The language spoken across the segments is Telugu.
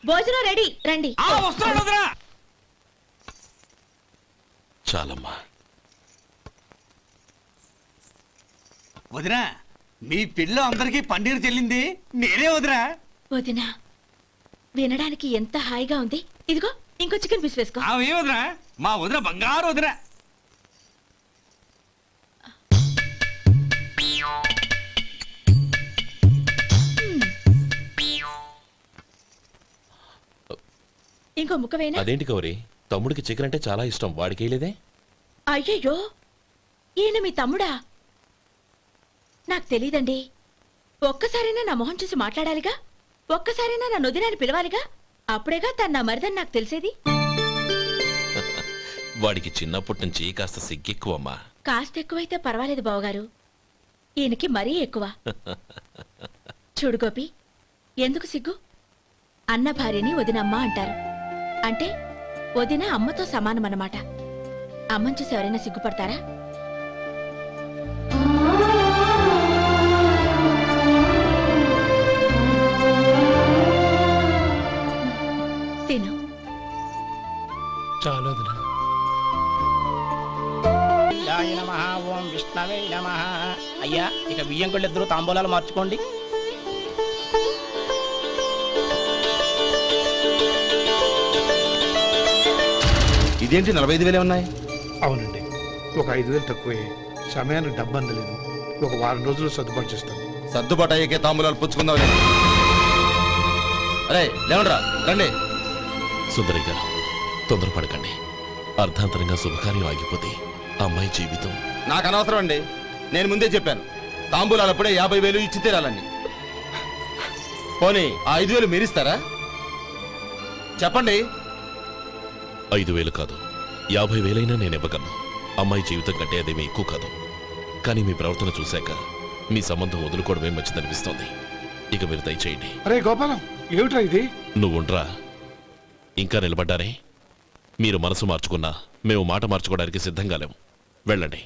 భోజనం రెడీ, రండి. చాలమ్మా. వదినా, మీ పిల్ల అందరికీ పన్నీరు చెల్లింది నేనే వదినా. వదినా, వినడానికి ఎంత హాయిగా ఉంది. ఇదిగో ఇంకో చికెన్ పీస్ వేసుకో. ఏ వదినా, మా వదిన బంగారు వదినా. ఇంకో ముక్క వేయనా? అదేంటి గౌరీ, తమ్ముడికి చికెన్ అంటే చాలా ఇష్టం, వాడికి వేయలేదే? అయ్యయ్యో, ఈయన మీ తమ్ముడా? నాకు తెలీదండి. ఒక్కసారైనా నా మొహం చూసి మాట్లాడాలిగా, ఒక్కసారైనా నా నొదినాన్ని పిలవాలిగా, అప్పుడేగా తన నా మరిదని నాకు తెలిసేది. వాడికి చిన్నప్పటి నుంచి కాస్త సిగ్గెక్కువమ్మా. కాస్త ఎక్కువైతే పర్వాలేదు బావగారు, ఈయనకి మరీ ఎక్కువ. చూడు గోపి, ఎందుకు సిగ్గు? అన్న భార్యని వదినమ్మ అంటారు. అంటే వదిన అమ్మతో సమానమన్నమాట. అమ్మని చూసి ఎవరైనా సిగ్గుపడతారా? తిను. చాలు వదినా. ఓం విష్ణవే నమః. అయ్యా, ఇక బియ్యం కొళ్ళిద్దరూ తాంబూలాలు మార్చుకోండి. ఇదేంటి 45,000 ఉన్నాయి? అవునండి, ఒక 5,000 తక్కువే. సమయానికి డబ్బు అందలేదు. ఒక వారం రోజులు సర్దుబాటు చేస్తాం. సర్దుబాటు అయ్యే తాంబూలాలు పుచ్చుకుందాం. అరే లేవండ్రా, రండి. సుందరి గారు, తొందరపడకండి. అర్ధాంతరంగా శుభకార్యం ఆగిపోతే అమ్మాయి జీవితం. నాకు అనవసరం అండి, నేను ముందే చెప్పాను. తాంబూలాలు అప్పుడే 50,000 ఇచ్చి తీరాలండి. పోనీ ఆ 5,000 మీరిస్తారా? చెప్పండి. 5,000 కాదు, 50,000 నేను ఇవ్వగలను. అమ్మాయి జీవితం కంటే అదేమీ ఎక్కువ కాదు. కానీ మీ ప్రవర్తన చూశాక మీ సంబంధం వదులుకోవడమే మంచిదనిపిస్తోంది. ఇక మీరు దయచేయండి. అరే గోపాలం, ఏమిట్రా ఇది? నువ్వుండ్రా. ఇంకా నిలబడ్డారే? మీరు మనసు మార్చుకున్నా మేము మాట మార్చుకోవడానికి సిద్ధంగా లేము. వెళ్ళండి,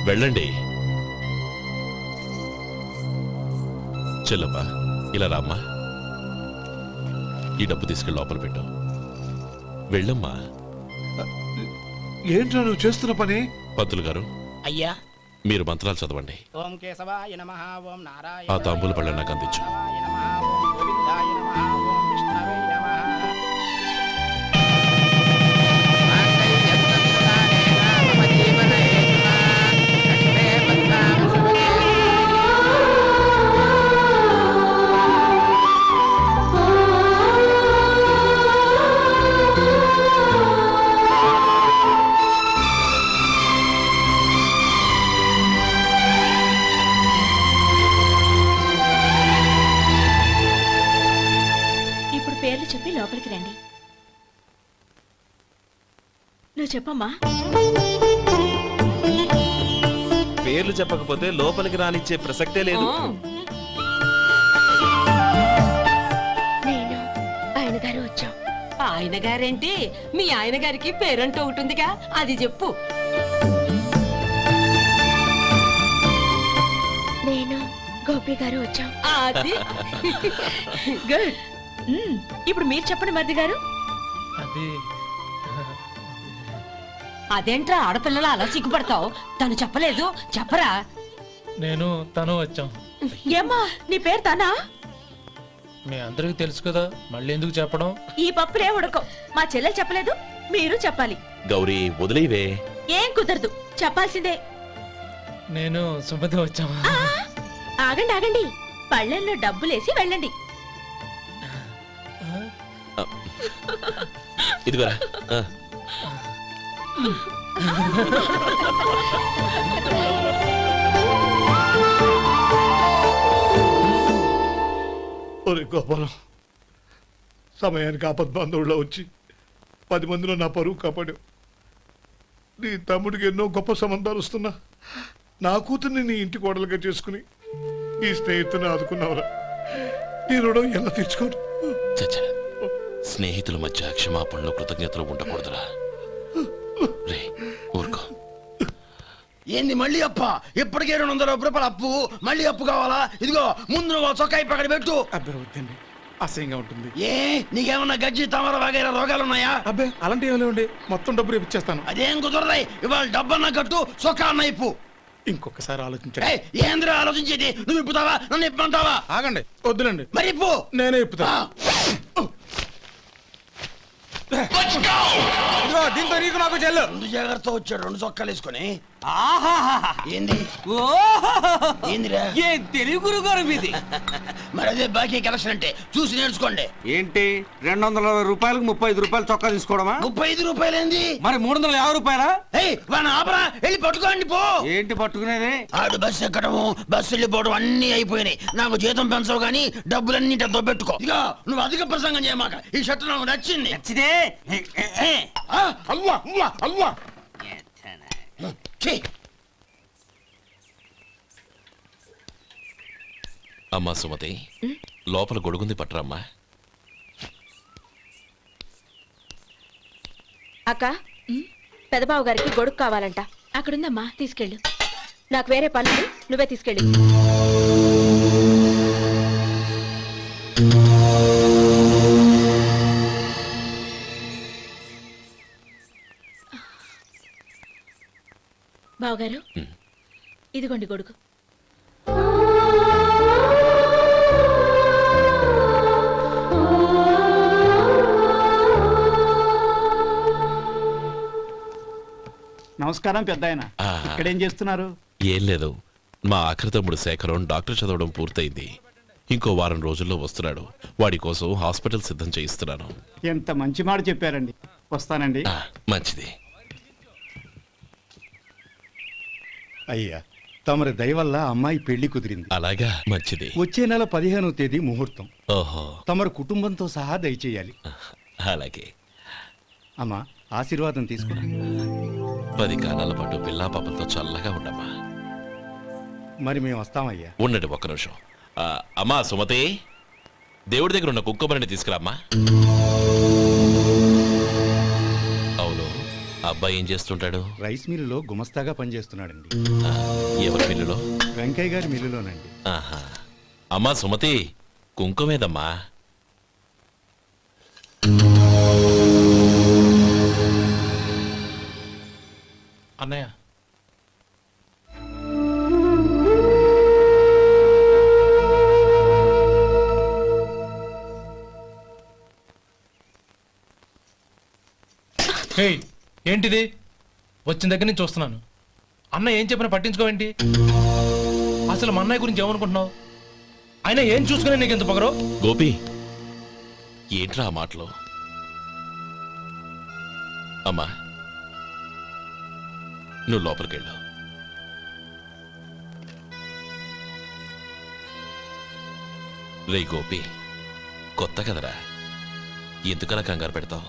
వెళ్ళండి. చెల్లమ్మా, ఇలా రామ్మా. ఈ డబ్బు తీసుకెళ్ళి లోపల పెట్టు. వెళ్ళమ్మా. ఏంట్రా నువ్వు చేస్తున్న పని? పంతులు గారు, అయ్యా, మీరు మంత్రాలు చదవండి. ఓం కేశవాయ నమః, ఓం నారాయణ. ఆ తాంబూల పళ్ళ నాకు అందించు. ఓం గోవిందాయ నమః, ఓం విష్ణవే నమః. పేర్లు చెప్పి లోపలికి రండి. నువ్వు చెప్పమ్మా. పేర్లు చెప్పకపోతే లోపలికి రానిచ్చే ప్రసక్తే లేదు. నేను ఆయన గారు వచ్చాం. ఆయన గారేంటి? మీ ఆయన గారికి పేరంటూ ఒకటిందిగా, అది చెప్పు. నేను గోపి గారు వచ్చాం. అది గుడ్. ఇప్పుడు మీరు చెప్పండి మరిది గారు. అదేంట్రా ఆడపిల్లలు అలా సిగ్గుపడతావు? తను చెప్పలేదు, చెప్పరా? నేను తను వచ్చాం. ఏమ్మా, నీ పేరు తనా? మీ అందరికి తెలుసు కదా, మళ్ళీ ఎందుకు చెప్పడం? ఈ పప్పులే ఉడకం. మా చెల్లెలు చెప్పలేదు, మీరు చెప్పాలి. గౌరీ, వదిలేవే. ఏం కుదరదు, చెప్పాల్సిందే. నేను సుమతి వచ్చాం. ఆగండి ఆగండి, పళ్ళెల్లో డబ్బులేసి వెళ్ళండి. ఇదిగోరా. ఒరే గోపాలం, సమయానికి ఆపద్బాంధవుల్లో వచ్చి 10 మందిలో నా పరువు కాపాడావు. నీ తమ్ముడికి ఎన్నో గొప్ప సంబంధాలు వస్తున్నా నా కూతుర్ని నీ ఇంటి కోడలుగా చేసుకుని నీ స్నేహితుని ఆదుకున్నావురా. నీ రుణం ఎలా తీర్చుకోరు? చచ్చా, స్నేహితుల మధ్య క్షమాపణలు కృతజ్ఞతలు ఉండకూడదురా. రే ఊరుకో. ఏంది మళ్ళీ అప్ప? ఇప్పటికే 200 రూపాయల అప్పు, మళ్ళీ అప్పు కావాలా? ఇదిగో ముందు నువ్వు చొక్కా పక్కన పెట్టు. అబ్బే వద్దండి, అసహ్యంగా ఉంటుంది. ఏ నీకేమన్నా గజ్జి తమర వగైరా రోగాలున్నాయా? అబ్బే అలాంటి ఏమీ లేవండి, మొత్తం డబ్బు రేపు ఇచ్చేస్తాను. అదేం కుదరదాయి. ఇవాళ డబ్బన్నా కట్టు, చొక్కా అన్న ఇప్పు. ఇంకొకసారి ఆలోచించండి. ఏయ్, ఏందిరా ఆలోచించేది? నువ్వు ఇప్పుతావా, నన్ను ఇప్పమంటావా? ఆగండి, వద్దులండి, మరి ఇప్పు. నేనే ఇప్పుతా. ఇదిగో, దీంతో నీకు నాకు చెల్లు. ముందు జాగ్రత్త వచ్చాడు 2 చొక్కాలు వేసుకొని. ఆహాహా. ఏంది ఏందిరా? ఏ తెలుగు గురుగారు మీది? మరి అదే బాకీ కలెక్షన్ అంటే చూసి నేర్చుకోండి. ఏంటి 220 రూపాయలకు 35 రూపాయలు చొక్కా తీసుకోవడమా? 35 రూపాయలు ఏంది? మరి 350 రూపాయలా? ఏయ్ వాడిని ఆపరా, వెళ్ళి పట్టుకోండి పో. ఏంటి పట్టుకునేది? ఆడు బస్సు ఎక్కడము, బస్సు వెళ్ళిపోవడం అన్ని అయిపోయినాయి. నాకు జీతం పెంచవు గానీ డబ్బులన్నీ దొబ్బెట్టుకో. ఇక నువ్వు అధిక ప్రసంగం చేయమాక. ఈ షర్ట్ నాకు నచ్చింది. నచ్చితే అవ్వా అవ్వా అవ్వా. ఛీ. అమ్మా సుమతి, లోపల గొడుగుంది పట్టరమ్మా. అక్క పెదబావు గారికి గొడుగు కావాలంట. అక్కడుందమ్మా, తీసుకెళ్ళు. నాకు వేరే పనులు, నువ్వే తీసుకెళ్ళి. బావగారు, ఇదిగోండి గొడుగు. నమస్కారం పెద్దాయన. ఆ. ఇక్కడేం చేస్తున్నారు? ఏం లేదు, మా ఆఖరి తమ్ముడు శేఖరం డాక్టర్ చదవడం పూర్తయింది. ఇంకో వారం రోజుల్లో వస్తున్నాడు. వాడి కోసం హాస్పిటల్ సిద్ధం చేయిస్తున్నాను. ఎంత మంచి మాట చెప్పారండి. వస్తానండి. మంచిది. అయ్యా, తమరి దయ వల్ల అమ్మాయి పెళ్లి కుదిరింది. అలాగా, మంచిది. వచ్చే నెల 15వ తేదీ ముహూర్తం. ఓహో, తమరు కుటుంబంతో సహా దయచేయాలి. అలాగే. అమ్మా, ఆశీర్వాదం తీసుకురా. 10 కాలాల పాటు పిల్లా పాపలతో చల్లగా ఉండమ్మా. మరి మేము వస్తామయ్యా. ఉండండి ఒక్క నిమిషం. అమ్మా సుమతి, దేవుడి దగ్గర ఉన్న కుక్కమరిని తీసుకురామ్మా. అవును, అబ్బాయి ఏం చేస్తుంటాడు? రైస్ మిల్లులో గుమస్తాగా పనిచేస్తున్నాడండి. ఎవరి మిల్లులో? వెంకయ్య గారి మిల్లులోనండి. ఆహా. అమ్మా సుమతి, కుంకుమేదమ్మా? అన్నయ్య, హే, ఏంటిది? వచ్చిన దగ్గర నుంచి చూస్తున్నాను. అన్న ఏం చెప్పినా పట్టించుకోవేంటి? అసలు మా అన్నయ్య గురించి ఏమనుకుంటున్నావు? ఆయన ఏం చూసుకునే నీకు ఎంత పొగరు? గోపి, ఏంట్రా ఆ మాటలు? అమ్మా, నువ్వు లోపలికెళ్ళు. రే గోపి, కొత్త కదరా, ఎందుకలా కంగారు పెడతావు?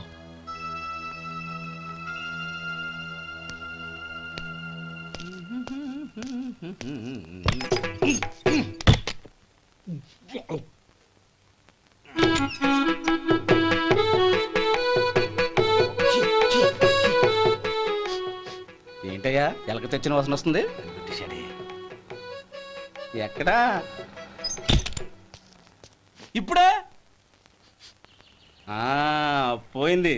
ఏంటయ్యా ఎలక తెచ్చిన వాసన వస్తుంది? ఎక్కడా? ఇప్పుడే పోయింది.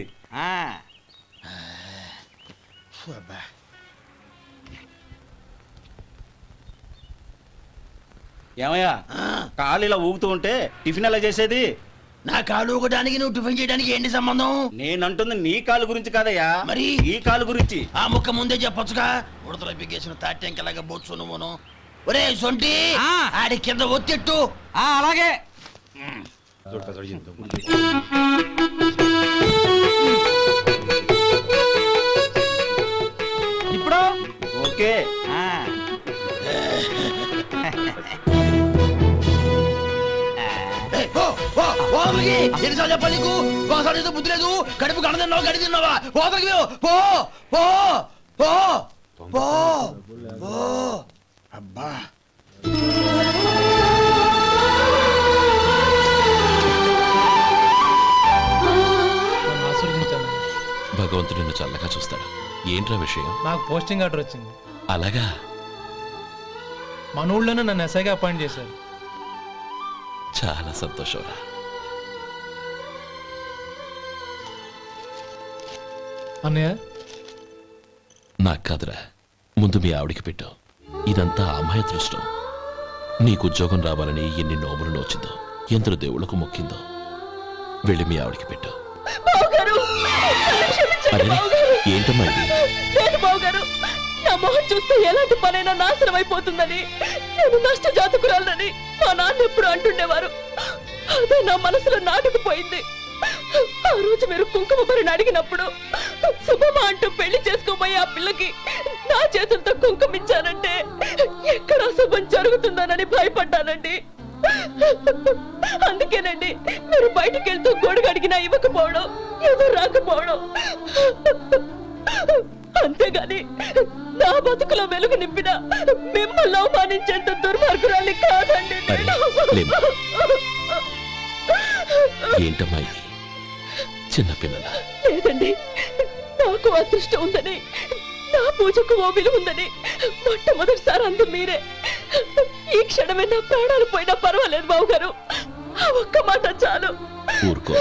ఏమయ్యా, కాలు ఇలా ఊగుతూ ఉంటే టిఫిన్ ఎలా చేసేది? నా కాలు ఊగడానికి నువ్వు టిఫిన్ చేయడానికి ఏంటి సంబంధం? నేనంటుంది నీ కాలు గురించి కాదయ్యా, మరి ఈ కాలు గురించి. ఆ ముక్క ముందే చెప్పొచ్చుగా. ఉడతలో బిగ్గేసిన తాటెంకలాగా బొచ్చు నువ్వును. ఒరే సొంటి, ఆడి కింద ఒత్తిట్టు. అలాగే. ఇప్పుడు ఓకే. ఎన్నిసార్లు చెప్పాలి నీకు? ఒకసారి బుద్ధి లేదు. కడుపు గడ తిన్నావు, గడి తిన్నావా? పోతకి పో పో పో పో పో. అబ్బా, నన్ను ఆశీర్వదించు అన్నయ్య. భగవంతుడు నిన్ను చల్లగా చూస్తాడు. ఏంట్రా విషయం? నాకు పోస్టింగ్ ఆర్డర్ వచ్చింది. అలాగా? మన ఊళ్ళోనే నన్ను ఎస్ఐగా అపాయింట్ చేశారు. చాలా సంతోషంరా. అన్నయ్య, నాకు కాదురా, ముందు మీ ఆవిడికి పెట్టు. ఇదంతా అమ్మాయి అదృష్టం. నీకు ఉద్యోగం రావాలని ఎన్ని నోములు నోచిందో, ఎందరు దేవుళ్లకు మొక్కిందో. వెళ్ళి మీ ఆవిడికి పెట్టు. బావగారు, నన్ను క్షమించండి అరే, బావగారు. ఏంటమ్మా ఇది? లేదు బావగారు, నా మొహం చూస్తే ఎలాంటి పనైనా నాశనం అయిపోతుందని, నేను నష్ట జాతకురాలని మా నాన్న ఎప్పుడు అంటుండేవారు. అదే నా మనసులో నాటుకుపోయింది. ఆ రోజు మీరు కుంకుమ భరిని అడిగినప్పుడు శుభమా అంటూ పెళ్లి చేసుకోబోయే ఆ పిల్లకి నా చేతులతో కుంకుమ ఇచ్చానంటే ఎక్కడ అశుభం జరుగుతుందోనని భయపడ్డానండి. అందుకేనండి మీరు బయటికి వెళ్తూ గొడుగు అడిగినా ఇవ్వకపోవడం, ఏదో రాకపోవడం. అంతేగాని నా బతుకులో వెలుగు నింపిన మిమ్మల్ని అవమానించేంత దుర్మార్గురాలి కాదండి నేను. లేమ్మా. ఏంటమ్మా ఇది? చిన్నపిల్లల లేదండి, నాకు అదృష్టం ఉందని, నా పూజకు ఓ విలువ ఉందని మొట్టమొదటిసారి అందు మీరే. ఈ క్షణమే నా ప్రాణాలు పోయినా పర్వాలేదు బావగారు, ఆ ఒక్క మాట చాలు. ఊరుకో.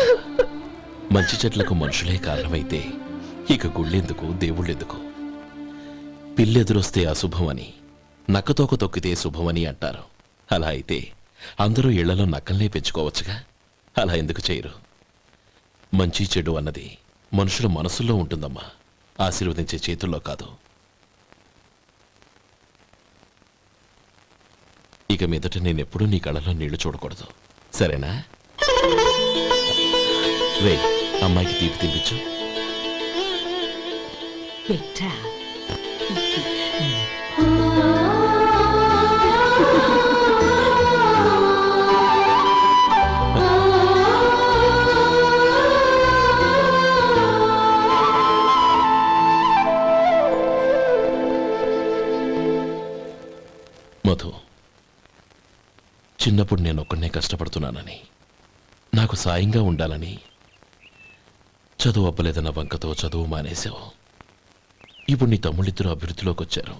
మంచి చెట్లకు మనుషులే కారణమైతే ఇక గుళ్ళెందుకు, దేవుళ్ళెందుకు? పిల్లెదురొస్తే అశుభమని, నక్కతోక తొక్కితే శుభమని అంటారు. అలా అయితే అందరూ ఇళ్లలో నక్కల్నే పెంచుకోవచ్చుగా. అలా ఎందుకు చేయరు? మంచి చెడు అన్నది మనుషుల మనసుల్లో ఉంటుందమ్మా, ఆశీర్వదించే చేతుల్లో కాదు. ఇక మీదట నేనెప్పుడూ నీ కళ్ళలో నీళ్లు చూడకూడదు, సరేనా? రే, అమ్మాయికి తీపి తినిపించు. పెట్టా మధు, చిన్నప్పుడు నేను ఒక్కడనే కష్టపడుతున్నానని, నాకు సాయంగా ఉండాలని చదువు అవ్వలేదన్న వంకతో చదువు మానేశావు. ఇప్పుడు నీ తమ్ముళ్ళిద్దరూ అభివృద్ధిలోకి వచ్చారు.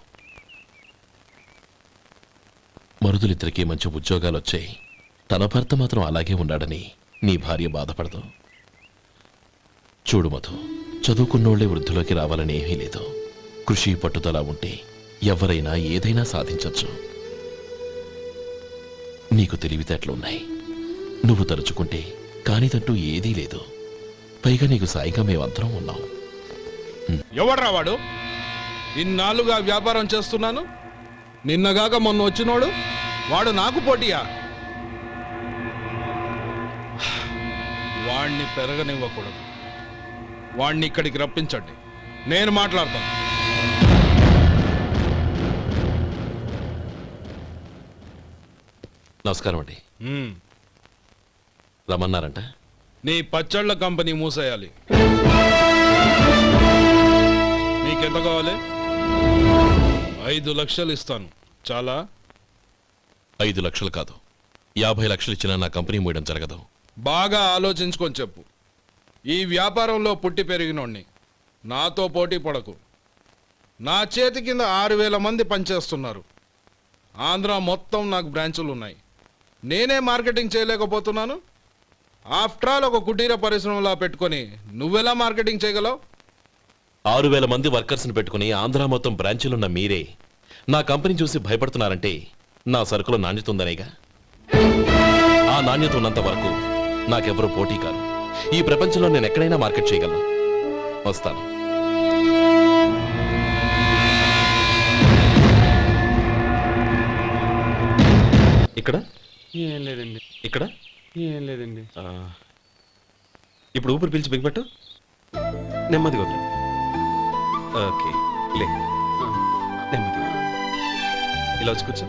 మరుదులిద్దరికీ మంచి ఉద్యోగాలు వచ్చాయి. తన భర్త మాత్రం అలాగే ఉన్నాడని నీ భార్య బాధపడదు. చూడు మధు, చదువుకున్నోళ్లే వృద్ధిలోకి రావాలని ఏమీ లేదు. కృషి పట్టుదల ఉంటే ఎవరైనా ఏదైనా సాధించవచ్చు. నీకు తెలివితేటలున్నాయి. నువ్వు తలుచుకుంటే కానిదంటూ ఏదీ లేదు. పైగా నీకు సాయిగా మేమందరం ఉన్నాం. ఎవడ్రా వాడు? ఇన్నాళ్ళుగా వ్యాపారం చేస్తున్నాను, నిన్నగాక మొన్న వచ్చినోడు వాడు నాకు పోటీయా? వాణ్ణి పెరగనివ్వకూడదు. వాణ్ణి ఇక్కడికి రప్పించండి, నేను మాట్లాడతాను. నమస్కారం అండి. రమ్మన్నారంట? నీ పచ్చళ్ళ కంపెనీ మూసేయాలి. నీకెంత కావాలి? 5 లక్షలు ఇస్తాను, చాలా? 5 లక్షలు కాదు, 50 లక్షలు ఇచ్చినా నా కంపెనీ మూయడం జరగదు. బాగా ఆలోచించుకొని చెప్పు. ఈ వ్యాపారంలో పుట్టి పెరిగినోడ్ని, నాతో పోటీ పడకు. నా చేతి కింద 6,000 మంది పనిచేస్తున్నారు. ఆంధ్ర మొత్తం నాకు బ్రాంచులు ఉన్నాయి. నేనే మార్కెటింగ్ చేయలేకపోతున్నాను. ఆఫ్టర్ ఆల్ ఒక కుటీర పరిశ్రమలా పెట్టుకొని నువ్వెలా మార్కెటింగ్ చేయగలవు? 6,000 మంది వర్కర్స్ని పెట్టుకుని ఆంధ్ర మొత్తం బ్రాంచీలున్న మీరే నా కంపెనీ చూసి భయపడుతున్నారంటే నా సరుకులో నాణ్యత ఉందనేగా. ఆ నాణ్యత ఉన్నంత వరకు నాకెవరూ పోటీ కాదు. ఈ ప్రపంచంలో నేను ఎక్కడైనా మార్కెట్ చేయగలను. వస్తాను. ఇక్కడ ఏం లేదండి. ఇక్కడ ఏం లేదండి. ఇప్పుడు ఊపిరి పీల్చి బిగ్బట్టు, నెమ్మదిగా వదిలి. ఓకే, లే, నెమ్మదిగా ఇలా వచ్చి కూర్చో.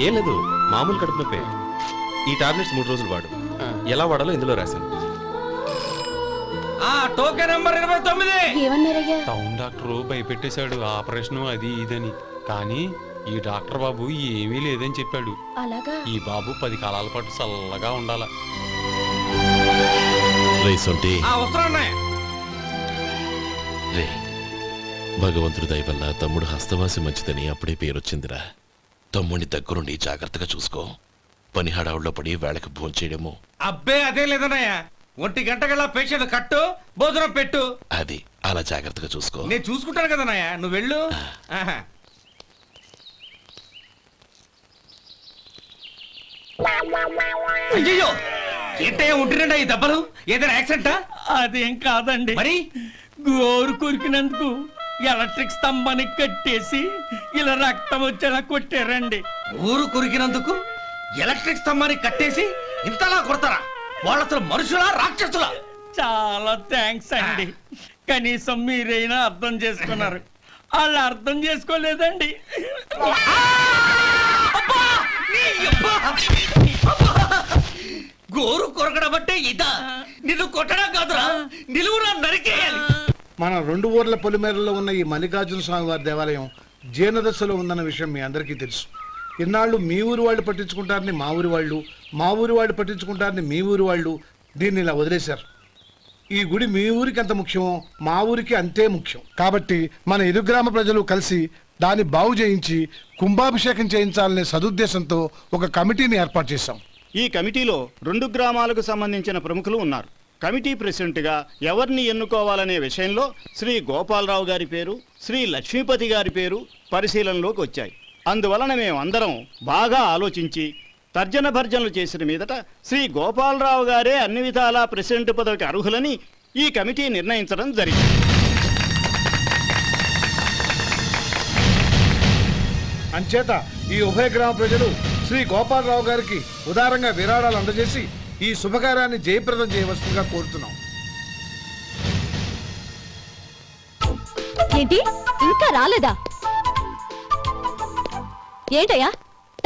ఏం లేదు, మామూలు కడుపు నొప్పే. ఈ టాబ్లెట్స్ 3 రోజులు వాడు. ఎలా వాడాలో ఇందులో రాశాను. Token number 29. ఏమన్నారయ్యా? టౌన్ డాక్టర్ భయపెట్టేశాడు, ఆపరేషన్ అది ఇదని. కానీ ఈ డాక్టర్ బాబు ఏమీ లేదని చెప్పాడు. అలాగా? ఈ బాబు 10 కాలాల పాటు చల్లగా ఉండాల. రే సొంటి, వస్తున్నాయి. రే భగవంతుడి దయ వల్ల తమ్ముడు హస్తవాసి మంచిదని అప్పుడే పేరొచ్చిందిరా. తమ్ముడిని దగ్గరుండి జాగ్రత్తగా చూసుకో. పని హడావుల్లో పడి వేళకు భోంచేయడము. అబ్బే అదే లేదన్నయ్య. 1 గంట గల పేషెంట్ కట్టు, భోజనం పెట్టు. అది అలా జాగ్రత్తగా చూసుకో. నేను చూసుకుంటాను కదన్నయ్య, నువ్వు వెళ్ళు. ఆహా. అయ్యో ఏంటయ్యా ఉంటున్నాడా ఈ దెబ్బలు? ఏదైనా యాక్సిడెంటా? అదేం కాదండి, మరి గోరు కొరికినందుకు ఎలక్ట్రిక్ స్తంభానికి కట్టేసి ఇలా రక్తం వచ్చేలా కొట్టారండి. ఊరు కొరికినందుకు ఎలక్ట్రిక్ స్తంభాన్ని కట్టేసి ఇంతలా కొడతారా? వాళ్ళసలు మనుషులా రాక్షసులా? చాలా థ్యాంక్స్ అండి, కనీసం మీరైనా అర్థం చేసుకున్నారు. వాళ్ళు అర్థం చేసుకోలేదండి. గోరు కొరకడం అంటే ఇదా? నిన్ను కొట్టడం కాదురా, నిలువురా నరికేయాలి. మన 2 ఊర్ల పొలిమేరలో ఉన్న ఈ మల్లికార్జున స్వామి వారి దేవాలయం జీర్ణదశలో ఉందన్న విషయం మీ అందరికీ తెలుసు. ఇన్నాళ్ళు మీ ఊరు వాళ్ళు పట్టించుకుంటారని మా ఊరి వాళ్ళు, మా ఊరి వాళ్ళు పట్టించుకుంటారని మీ ఊరి వాళ్ళు దీన్ని ఇలా వదిలేశారు. ఈ గుడి మీ ఊరికి ఎంత ముఖ్యమో మా ఊరికి అంతే ముఖ్యం. కాబట్టి మన ఇరు గ్రామ ప్రజలు కలిసి దాన్ని బాగు చేయించి కుంభాభిషేకం చేయించాలనే సదుద్దేశంతో ఒక కమిటీని ఏర్పాటు చేశాం. ఈ కమిటీలో 2 గ్రామాలకు సంబంధించిన ప్రముఖులు ఉన్నారు. కమిటీ ప్రెసిడెంట్గా ఎవరిని ఎన్నుకోవాలనే విషయంలో శ్రీ గోపాలరావు గారి పేరు, శ్రీ లక్ష్మీపతి గారి పేరు పరిశీలనలోకి వచ్చాయి. అందువలన మేమందరం బాగా ఆలోచించి తర్జన భర్జనలు చేసిన మీదట శ్రీ గోపాలరావు గారే అన్ని విధాలా ప్రెసిడెంట్ పదవికి అర్హులని ఈ కమిటీ నిర్ణయించడం జరిగింది. అంచేత ఈ ఉభయ గ్రామ ప్రజలు శ్రీ గోపాలరావు గారికి ఉదారంగా విరాళాలు అందజేసి ఈ శుభకార్యాన్ని జయప్రదం చేయవలసిందిగా కోరుతున్నాం. ఏంటి ఇంకా రాలేదా? ఏంటయ్యా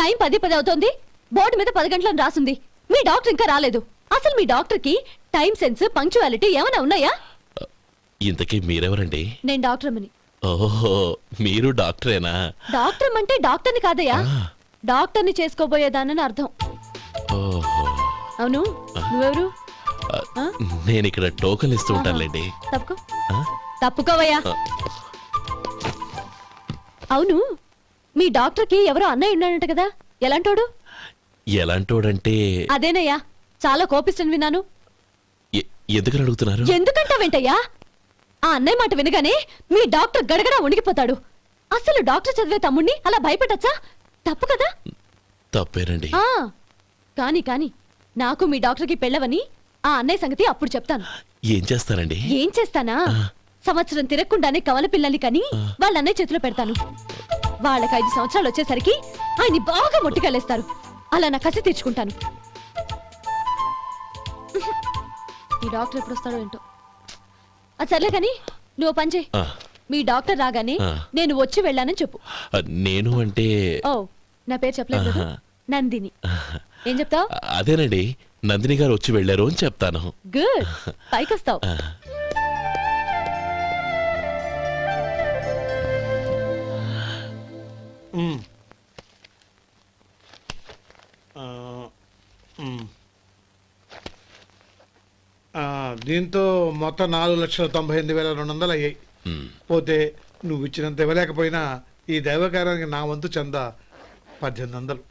టైం 10 అవుతోంది, బోర్డు మీద 10 గంటలను రాసింది. మీ డాక్టర్ ఇంకా రాలేదు. అసలు మీ డాక్టర్ కి టైం సెన్స్, పంక్చువాలిటీ ఏమైనా ఉన్నాయా? ఇంతకీ మీరెవరండి? నేను డాక్టర్ అమ్మని. ఓహో, మీరు డాక్టరేనా? డాక్టర్ అంటే డాక్టర్ని కాదయ్యా, డాక్టర్ని చేసుకోబోయేదానని అర్థం. ఓహో, అవును, నువ్వెవరు? నేను ఇక్కడ టోకన్ ఇస్తూ ఉంటానులేండి. తప్పుకో, తప్పుకోవయ్యా. అవును, మీ డాక్టర్ కి ఎవరో అన్నయ్య ఉన్నాడంట కదా, ఎలాంటోడు? ఎలాంటోడంటే అదేనయ్యా, చాలా కోపిస్తని విన్నాను. ఎందుకని అడుగుతున్నారు? ఎందుకంటావేంటయ్యా? ఆ అన్నయ్య మాట వినగానే మీ డాక్టర్ గడగడా ఉణిగిపోతాడు. అసలు డాక్టర్ చదివే తమ్ముణ్ణి అలా భయపెట్టచ్చా? తప్పు కదా? తప్పేనండి. కాని కాని నాకు మీ డాక్టర్కి పెళ్ళవని ఆ అన్నయ్య సంగతి అప్పుడు చెప్తాను. ఏం చేస్తారండి? ఏం చేస్తానా, సంవత్సరం తిరగకుండానే కవల పిల్లల్ని కని వాళ్ళ అన్నయ్య చేతిలో పెడతాను. వాళ్ళకి 5 సంవత్సరాలు వచ్చేసరికి ఆయన్ని బాగా మొట్టికెళ్ళేస్తారు. అలా నా కసి తీర్చుకుంటాను. ఈ డాక్టర్ ఎప్పుడు వస్తాడో ఏంటో. అది సర్లే కాని నువ్వు పని చేయి. మీ డాక్టర్ రాగానే నేను వచ్చి వెళ్ళానని చెప్పు. నేను అంటే ఓ, నా పేరు చెప్పలేదు కదా, నందిని. ఏం చెప్తావు? అదేనండి, నందిని గారు వచ్చి వెళ్ళారు అని చెప్తాను. గుడ్, పైకొస్తావు. దీంతో మొత్తం 4,98,200 అయ్యాయి. పోతే నువ్వు ఇచ్చినంత ఇవ్వలేకపోయినా ఈ దైవకార్యానికి నా వంతు చందా 1800.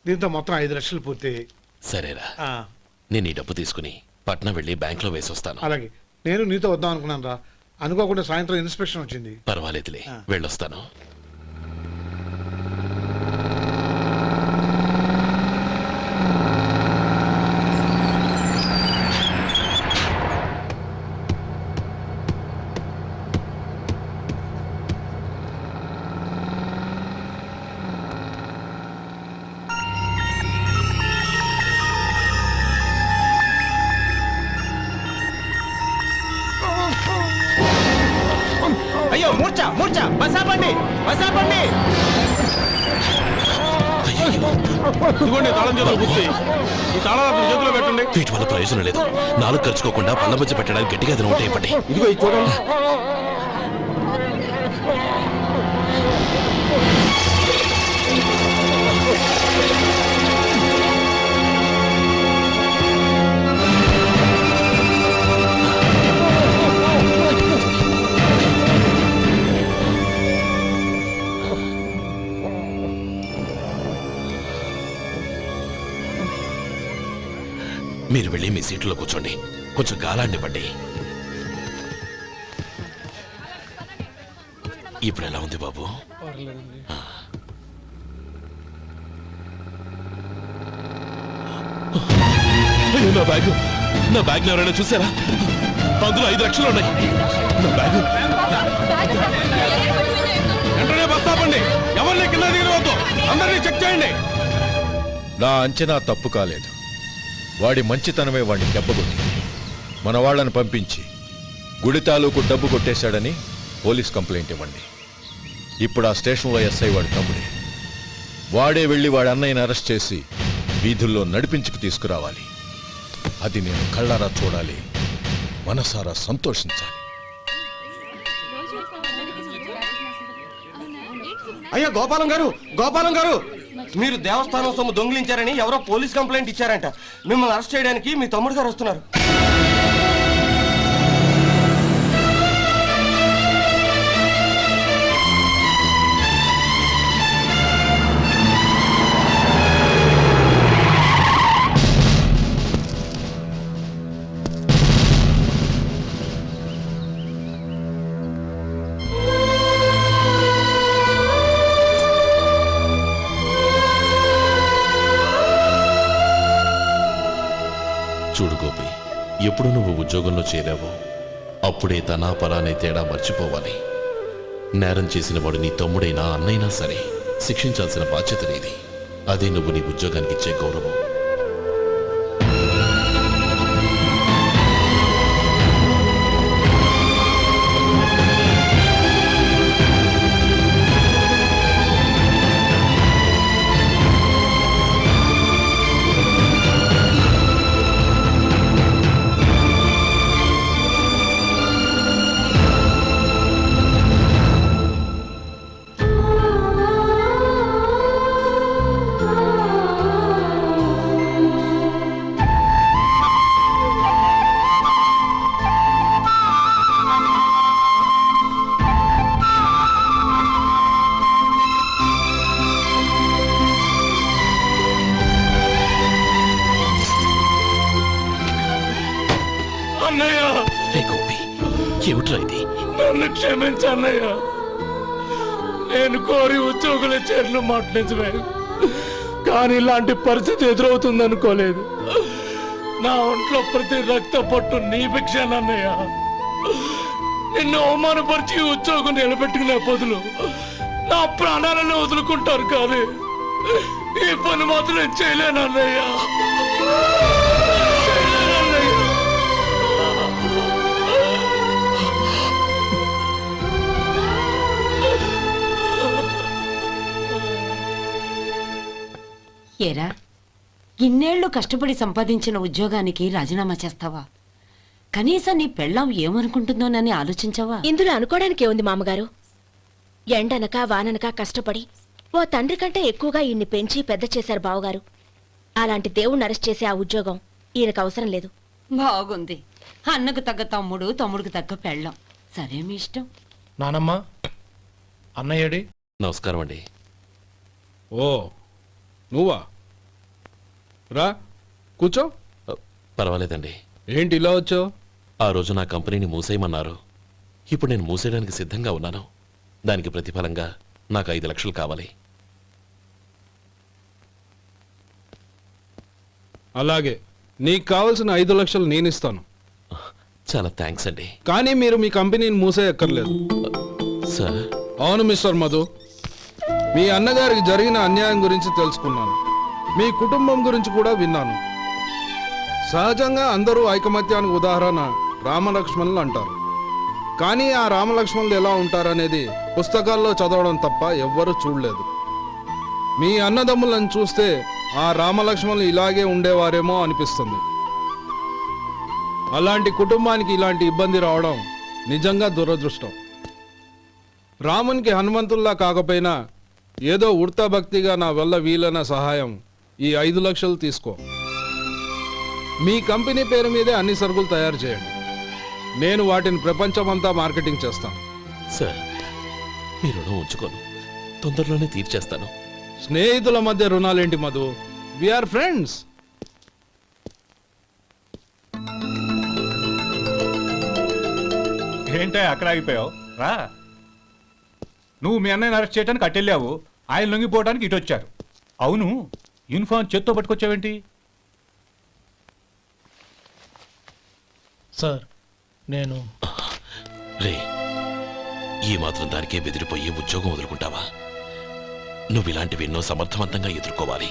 దీంతో మొత్తం 5 లక్షలు పూర్తయ్యాయి. సరేరా, నేను ఈ డబ్బు తీసుకుని పట్నం వెళ్ళి బ్యాంక్ లో వేసి వస్తాను. అలాగే, నేను నీతో వద్దాం అనుకున్నాను రా, అనుకోకుండా సాయంత్రం ఇన్స్పెక్షన్ వచ్చింది. పర్వాలేదులే, వెళ్ళొస్తాను. అయ్యో మూర్ఛ మూర్ఛ, బసాపండి బసాపండి. ఇదిగోండి తాళం చేతులు గుర్తి, ఈ తాళాలు చేతిలో పెట్టండి. వీటి వల్ల ప్రయోజనం లేదు. 4 ఖర్చుకోకుండా పళ్ళ మధ్య పెట్టడానికి గట్టిగా ఏదైనా ఉంటే ఇవ్వండి. ఇదిగో ఇది చూడండి. మీరు వెళ్ళి మీ సీట్లో కూర్చోండి, కొంచెం గాలాండివ్వండి. ఇప్పుడు ఎలా ఉంది బాబు? ఆ. అయ్యో, నా బ్యాగ్ ఎవరైనా చూసారా? అందులో 5 లక్షలు ఉన్నాయి. నా బ్యాగ్ వెంటనే బస్ ఆపండి. ఎవరిని కింద దిగవద్దు. అందరినీ చెక్ చేయండి. నా అంచనా తప్పు కాలేదు. వాడి మంచితనమే వాడిని దెబ్బకొట్టింది. మన వాళ్ళని పంపించి గుడి తాలూకు డబ్బు కొట్టేశాడని పోలీస్ కంప్లైంట్ ఇవ్వండి. ఇప్పుడు ఆ స్టేషన్లో ఎస్ఐ వాడి తమ్ముడే. వాడే వెళ్ళి వాడి అన్నయ్యని అరెస్ట్ చేసి వీధుల్లో నడిపించుకు తీసుకురావాలి. అది నేను కళ్ళారా చూడాలి, మనసారా సంతోషించాలి. అయ్యా గోపాలం గారు, మీరు దేవస్థానం సొమ్ము దొంగిలించారని ఎవరో పోలీస్ కంప్లైంట్ ఇచ్చారంట. మిమ్మల్ని అరెస్ట్ చేయడానికి మీ తమ్ముడు గారు వస్తున్నారు. చూడు గోపి, ఎప్పుడు నువ్వు ఉద్యోగంలో చేరావో అప్పుడే తనా పరానే తేడా మర్చిపోవాలి. నేరం చేసిన వాడు నీ తమ్ముడైనా అన్నైనా సరే శిక్షించాల్సిన బాధ్యత నీది. అదే నువ్వు నీ ఉద్యోగానికి ఇచ్చే గౌరవం. ఏమిట్రా ఇది? నన్ను క్షమించన్నయ్య. నేను కోరి ఉద్యోగుల చేరిన మాట నిజమే, కానీ ఇలాంటి పరిస్థితి ఎదురవుతుంది అనుకోలేదు. నా ఒంట్లో ప్రతి రక్త పట్టు నీ భిక్షానన్నయ్య. నిన్ను అవమానపరిచి ఉద్యోగం నిలబెట్టుకునే బదులు నా ప్రాణాలను వదులుకుంటారు, కానీ ఈ పని మాత్రం నేను చేయలేనన్నయ్య. ఏరా, ఇన్నేళ్లు కష్టపడి సంపాదించిన ఉద్యోగానికి రాజీనామా చేస్తావా? కనీసం నీ పెళ్ళాం ఏమనుకుంటుందోనని ఆలోచించావా? ఇందులో అనుకోవడానికి ఏముంది మామగారు? ఎండనక వాననక కష్టపడి ఓ తండ్రి కంటే ఎక్కువగా ఈయన్ని పెంచి పెద్ద చేశారు బావగారు. అలాంటి దేవుణ్ణి అరెస్ట్ చేసే ఆ ఉద్యోగం ఈయనకు అవసరం లేదు. బాగుంది. అన్నకు తగ్గ తమ్ముడు, తమ్ముడికి తగ్గ పెళ్ళాం. సరే, మీ ఇష్టం. నానమ్మ, అన్నయ్యడి. నమస్కారం అండి. ఓ నువ్వా? రా కూర్చో. పర్వాలేదండి. ఏంటి ఇలా వచ్చావు? ఆ రోజు నా కంపెనీని మూసేయమన్నారు. ఇప్పుడు నేను మూసేయడానికి సిద్ధంగా ఉన్నాను. దానికి ప్రతిఫలంగా నాకు 5 లక్షలు కావాలి. అలాగే, నీకు కావాల్సిన 5 లక్షలు నేను ఇస్తాను. చాలా థ్యాంక్స్ అండి. కానీ మీరు మీ కంపెనీని మూసేయక్కర్లేదు. సార్? అవును మిస్టర్ మధు, మీ అన్నగారికి జరిగిన అన్యాయం గురించి తెలుసుకున్నాను. మీ కుటుంబం గురించి కూడా విన్నాను. సహజంగా అందరూ ఐకమత్యానికి ఉదాహరణ రామలక్ష్మణులు అంటారు. కానీ ఆ రామలక్ష్మణులు ఎలా ఉంటారనేది పుస్తకాల్లో చదవడం తప్ప ఎవ్వరూ చూడలేదు. మీ అన్నదమ్ములను చూస్తే ఆ రామలక్ష్మణులు ఇలాగే ఉండేవారేమో అనిపిస్తుంది. అలాంటి కుటుంబానికి ఇలాంటి ఇబ్బంది రావడం నిజంగా దురదృష్టం. రామునికి హనుమంతుల్లా కాకపోయినా ఏదో ఉడతాభక్తిగా నా వల్ల వీలైన సహాయం ఈ 5 లక్షలు తీసుకో. మీ కంపెనీ పేరు మీదే అన్ని సరుకులు తయారు చేయండి. నేను వాటిని ప్రపంచమంతా మార్కెటింగ్ చేస్తాను. సార్, మీ రుణం ఉంచుకోను, తొందరలోనే తీర్చేస్తాను. స్నేహితుల మధ్య రుణాలేంటి మధు? We are friends. ఏంటే అక్కడ ఆగిపోయావు రా. నువ్వు మీ అన్నయ్యని అరెస్ట్ చేయడానికి అట్టెళ్ళావు, ఆయన లొంగిపోవడానికి ఇటు వచ్చారు. అవును, యూనిఫామ్ చేత్తో పట్టుకొచ్చావేంటి? సార్ నేను రే, ఈ మాత్రం దానికే బెదిరిపోయి ఉద్యోగం వదులుకుంటావా? నువ్వు ఇలాంటివి ఎన్నో సమర్థవంతంగా ఎదుర్కోవాలి.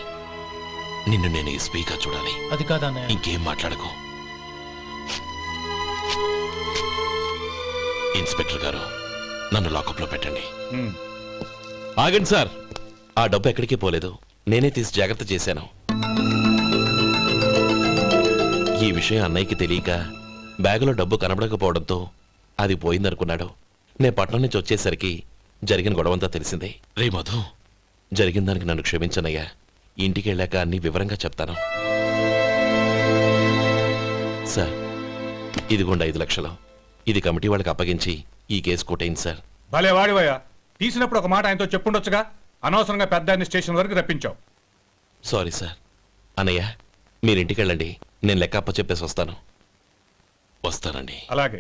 నిన్ను నేను ఎస్పీగా చూడాలి. అది కాదన్నయ్య. ఇంకేం మాట్లాడకు. ఇన్స్పెక్టర్ గారు, నన్ను లాకప్లో పెట్టండి. ఆగండి సార్, ఆ డబ్బు ఎక్కడికి పోలేదు, నేనే తీసి జాగ్రత్త చేశాను. ఈ విషయం అన్నయ్యకి తెలియక బ్యాగులో డబ్బు కనబడకపోవడంతో అది పోయిందనుకున్నాడు. నే పట్నం నుంచి వచ్చేసరికి జరిగిన గొడవంతా తెలిసిందే. రే మధు, జరిగిన దానికి నన్ను క్షమించనయ్యా. ఇంటికి వెళ్ళాక అన్ని వివరంగా చెప్తాను. సార్, ఇదిగోండి 5 లక్షలు. ఇది కమిటీ వాళ్ళకి అప్పగించి ఈ కేసు కొట్టేయండి సార్. భలే వాడివయ్యా, తీసినప్పుడు ఒక మాట ఆయనతో చెప్పుండొచ్చుగా. అనవసరంగా పెద్ద ఆయన స్టేషన్ వరకు రప్పించావు. Sorry sir. అన్నయ్య, మీరు ఇంటికి వెళ్ళండి, నేను లెక్క అప్ప చెప్పేసి వస్తానండి. అలాగే.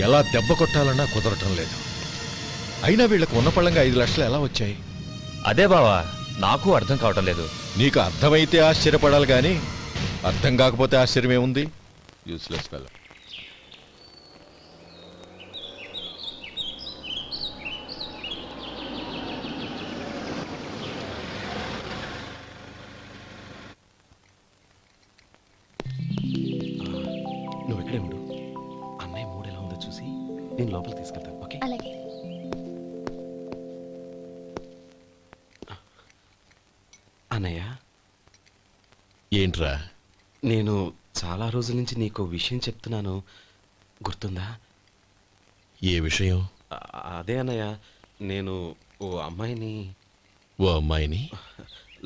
ఎలా దెబ్బ కొట్టాలన్నా కుదరటం లేదు. అయినా వీళ్ళకు ఉన్న పళ్ళంగా 5 లక్షలు ఎలా వచ్చాయి? అదే బావా, నాకు అర్థం కావటం లేదు. నీకు అర్థమైతే ఆశ్చర్యపడాలి కానీ అర్థం కాకపోతే ఆశ్చర్యమేముంది? Useless fellow. నువ్వు ఇక్కడే ఉండు. అన్నయ్య మూడు ఎలా ఉందో చూసి నేను లోపలికి తీసుకెళ్తాను. ఓకే? అలాగే. అన్నయ్య, ఏంట్రా? నేను చాలా రోజుల నుంచి నీకు విషయం చెప్తున్నాను, గుర్తుందా? ఏ విషయం? అదే అన్నయ్య, నేను ఓ అమ్మాయిని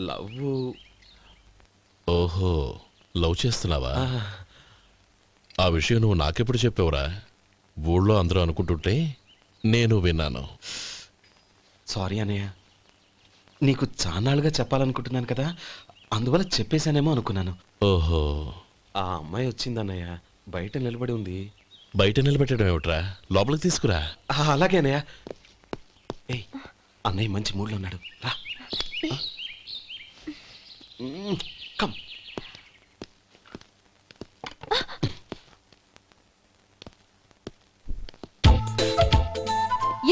లవ్. ఓహో, లవ్ చేస్తున్నావా? ఆ విషయం నువ్వు నాకెప్పుడు చెప్పావురా? ఊళ్ళో అందరూ అనుకుంటుంటే నేను విన్నాను. సారీ అన్నయ్య, నీకు చాన్నాళ్ళుగా చెప్పాలనుకుంటున్నాను కదా, అందువల్ల చెప్పేశానేమో అనుకున్నాను. ఓహో, ఆ అమ్మాయి వచ్చిందన్నయ్య, బయట నిలబడి ఉంది. బయట నిలబెట్టడం ఏమిట్రా? లోపలికి తీసుకురా. అలాగే అన్నయ్య. ఏయ్, అన్నయ్య మంచి మూడ్లో ఉన్నాడు, రా. కమ్.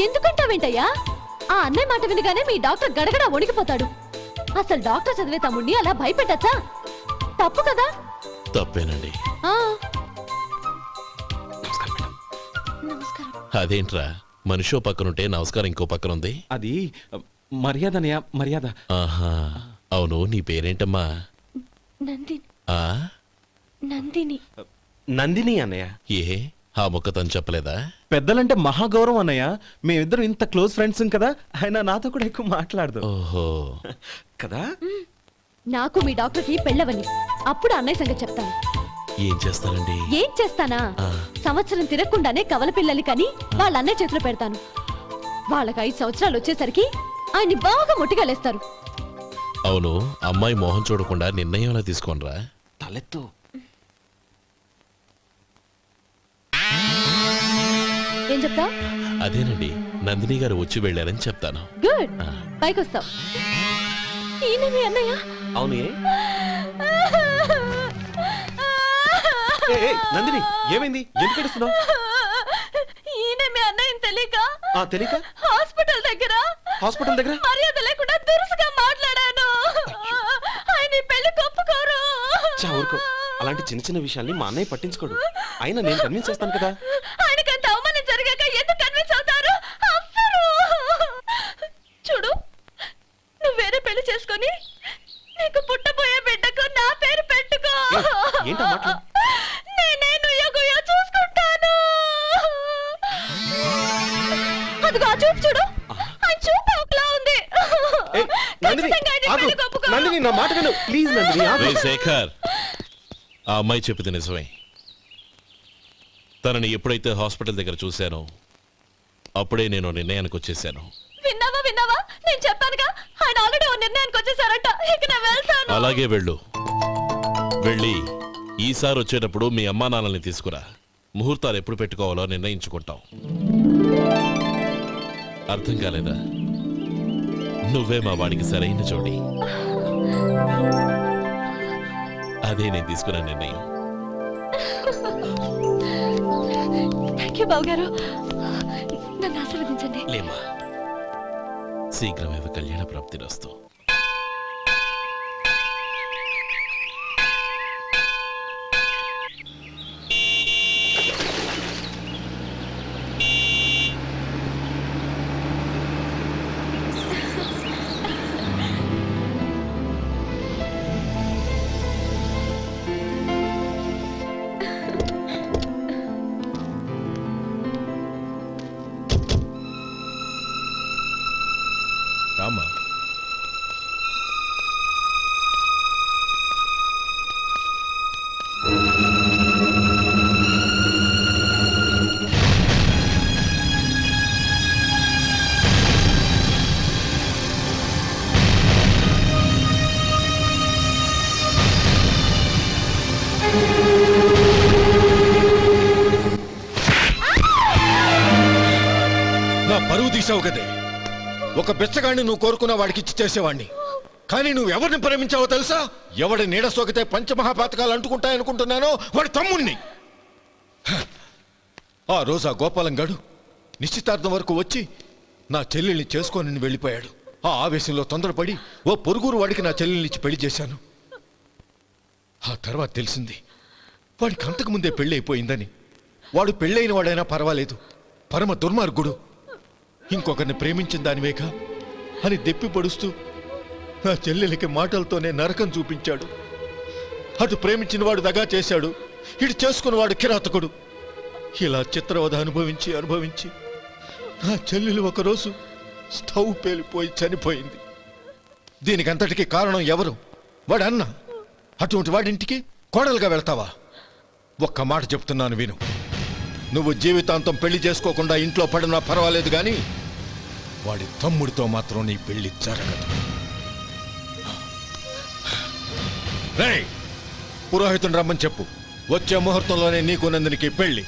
ఎందుకంటావేంటయ్యా? ఆ అన్నయ్య మాట వినగానే మీ డాక్టర్ గడగడ వణికిపోతాడు. అసలు డాక్టర్ చదివే తమ్ముడిని అలా భయపెట్టచ్చా? తప్పు కదా? తప్పేనండి. నమస్కారం. అదేంట్రా, మనిషో పక్కనుంటే నమస్కారం ఇంకో పక్కన ఉంది? అది మర్యాద అన్నయ్య, మర్యాద. ఆహా, అవును, నీ పేరేంటమ్మా? నందిని. ఆ నందిని. నందిని అన్నయ్య. ఏ, ఆ మొక్క తను చెప్పలేదా? పెద్దలంటే మహాగౌరవం అన్నయ్య, మేమిద్దరం ఇంత క్లోజ్ ఫ్రెండ్స్ కదా, ఆయన నాతో కూడా ఎక్కువ మాట్లాడదు. ఓహో కదా. నాకు మీ డాక్టర్కి పెళ్ళవని, అప్పుడు అన్నయ్య సంగతి చెప్తాను. ఏం చేస్తానండి? ఏం చేస్తానా? సంవత్సరం తిరగకుండానే కవల పిల్లల్ని కని వాళ్ళ అన్నయ్య చేతిలో పెడతాను. వాళ్ళకి 5 సంవత్సరాలు వచ్చేసరికి ఆయన్ని బాగా ముట్టిగలేస్తారు. అవును, అమ్మాయి మోహం చూడకుండా నిర్ణయం ఎలా తీసుకోనరా? తలెత్తు. ఏం చెప్తా? అదేనండి, నందిని గారు వచ్చి వెళ్ళారని చెప్తాను. గుడ్, పైకొస్తావు. ఈయన మీ అన్నయ్య? అవును. నందిని, ఏమైంది? ఎందుకు ఏడుస్తున్నావు? ఈయన మీ అన్నయ్యని తెలియక హాస్పిటల్ దగ్గర మర్యాద లేకుండా దురుసుగా మాట్లాడాను. ఆయన పెళ్లి ఒప్పుకోరు. ఊరుకో, అలాంటి చిన్న చిన్న విషయాల్ని మా అన్నయ్య పట్టించుకోడు. అయినా నేను కన్విన్స్ చేస్తాను కదా. ఆయనకంత అవమానం జరిగాక ఎందుకు కన్విన్స్ అవుతారు? చూడు, నువ్వు వేరే పెళ్లి చేసుకొని నీకు పుట్టబోయే బిడ్డకు నా పేరు పెట్టుకో. ఏంటా మాటలు? నేనే నుయ్యగుయ్య చూసుకుంటాను. అదిగో ఆ చూపు చూడు, ఆ చూపు ఒకలా ఉంది. నందిని, నా మాట విను ప్లీజ్. నందిని, రే శేఖర్, ఆ అమ్మాయి చెప్పింది నిజమే. తనని ఎప్పుడైతే హాస్పిటల్ దగ్గర చూశానో అప్పుడే నేను నిర్ణయానికి వచ్చేసాను. విన్నావా? నేను చెప్పానుగా, ఆయన ఆల్రెడీ ఓ నిర్ణయానికి వచ్చేసారట. ఇక నేను వెళ్తాను. అలాగే వెళ్ళు. వెళ్ళి ఈసారి వచ్చేటప్పుడు మీ అమ్మా నాన్నల్ని తీసుకురా. ముహూర్తాలు ఎప్పుడు పెట్టుకోవాలో నిర్ణయించుకుంటాం. అర్థం కాలేదా? నువ్వే మా వాడికి సరైన జోడి. అదే నేను తీసుకున్న నిర్ణయం. థ్యాంక్ యూ బావగారు, నన్ను ఆశీర్వదించండి. లేమా, శీఘ్రమేవ కళ్యాణ ప్రాప్తిరస్తు. రామా, నా పరువు తీసావు కదే. ఒక బెచ్చగాడిని నువ్వు కోరుకున్న వాడికి ఇచ్చి చేసేవాడిని. కానీ నువ్వు ఎవరిని ప్రేమించావో తెలుసా? ఎవడి నీడ సోకితే పంచమహాపాతకాలు అంటుకుంటాయనుకుంటున్నానో వాడి తమ్ముణ్ణి. ఆ రోజు ఆ గోపాలం గాడు నిశ్చితార్థం వరకు వచ్చి నా చెల్లెల్ని చేసుకొని వెళ్ళిపోయాడు. ఆ ఆవేశంలో తొందరపడి ఓ పొరుగురు వాడికి నా చెల్లెల్నిచ్చి పెళ్లి చేశాను. ఆ తర్వాత తెలిసింది వాడికి అంతకుముందే పెళ్లి అయిపోయిందని. వాడు పెళ్ళైన వాడైనా పర్వాలేదు, పరమ దుర్మార్గుడు. ఇంకొకరిని ప్రేమించిన దానివేక అని దెప్పి పొడుస్తూ నా చెల్లెలికి మాటలతోనే నరకం చూపించాడు. అటు ప్రేమించిన వాడు దగా చేశాడు, ఇటు చేసుకున్నవాడు కిరాతకుడు. ఇలా చిత్రవధ అనుభవించి అనుభవించి నా చెల్లెలు ఒకరోజు స్టవ్ పేలిపోయి చనిపోయింది. దీనికంతటికి కారణం ఎవరు? వాడు అన్న. అటువంటి వాడింటికి కోడలుగా వెళ్తావా? ఒక్క మాట చెప్తున్నాను విను. నువ్వు జీవితాంతం పెళ్లి చేసుకోకుండా ఇంట్లో పడినా పర్వాలేదు, కానీ వాడి తమ్ముడితో మాత్రం నీ పెళ్లి జరగదు. రేయ్, పురోహితుని రమ్మని చెప్పు. వచ్చే ముహూర్తంలోనే నీకు నందినికి పెళ్లి.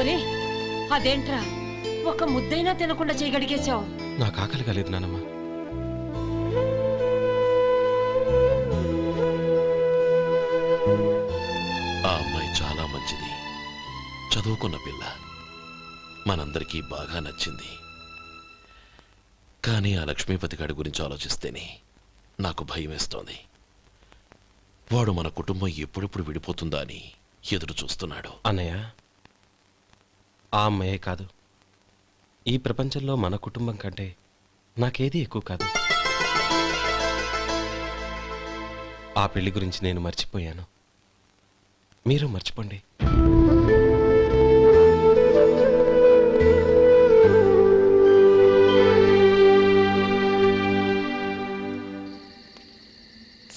ఒరే, అదేంట్రా ఒక ముద్దైనా తినకుండా చేయగడిగేశావు? నాకు ఆకలి కాలేదు నానమ్మ. ఆ అమ్మాయి చాలా మంచిది, చదువుకున్న పిల్ల, మనందరికీ బాగా నచ్చింది. కానీ ఆ లక్ష్మీపతి గారి గురించి ఆలోచిస్తేనే నాకు భయం వేస్తోంది. వాడు మన కుటుంబం ఎప్పుడెప్పుడు విడిపోతుందా అని ఎదురు చూస్తున్నాడు. అన్నయ్య, ఆ అమ్మాయే కాదు, ఈ ప్రపంచంలో మన కుటుంబం కంటే నాకేది ఎక్కువ కాదు. ఆ పెళ్లి గురించి నేను మర్చిపోయాను, మీరు మర్చిపోండి.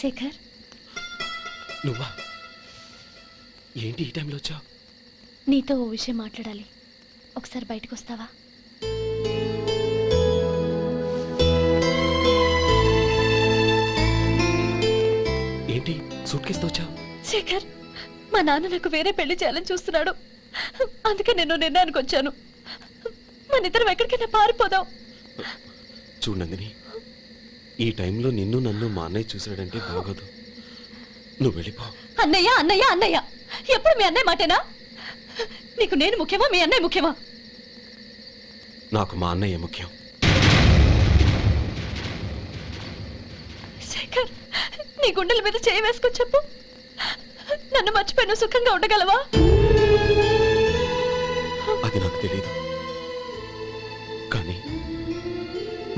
శేఖర్, నువ్వా? ఏంటి ఈ టైంలో వచ్చావు? నీతో ఓ విషయం మాట్లాడాలి. ఒకసారి బయటకు వస్తావా? ఏంటి సూట్ కేసుతో వచ్చావు? శేఖర్, మా నాన్న నాకు వేరే పెళ్లి చేయాలని చూస్తున్నాడు. అందుకే నేను నిర్ణయానికి వచ్చాను. మన ఇద్దరం ఎక్కడికైనా పారిపోదాం. చూడు నందిని, ఈ టైంలో నిన్ను నన్ను మా అన్నయ్య చూశాడంటే బాగోదు. నువ్వు వెళ్ళిపో. అన్నయ్య అన్నయ్య అన్నయ్య, ఎప్పుడు మీ అన్నయ్య మాటేనా? నీకు నేను ముఖ్యమా, మీ అన్నయ్య ముఖ్యమా? నాకు మా అన్నయ్య ముఖ్యం. శేఖర్, నీ గుండెల మీద చేయి వేసుకొని చెప్పు, నన్ను మర్చిపోయిన సుఖంగా ఉండగలవా? అది నాకు తెలియదు, కానీ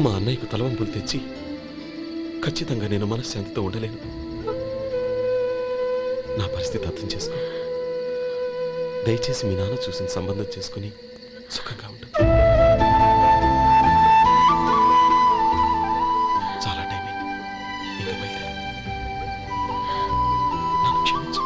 మా అన్నయ్యకు తలవంపులు తెచ్చి ఖచ్చితంగా నేను మనశ్శాంతితో ఉండలేను. నా పరిస్థితి అర్థం చేసుకో. దయచేసి మీ నాన్న చూసిన సంబంధం చేసుకుని సుఖంగా ఉంటుంది. చాలా టైం అయింది, ఇంకా బయలుదేరు. నన్ను క్షమించు.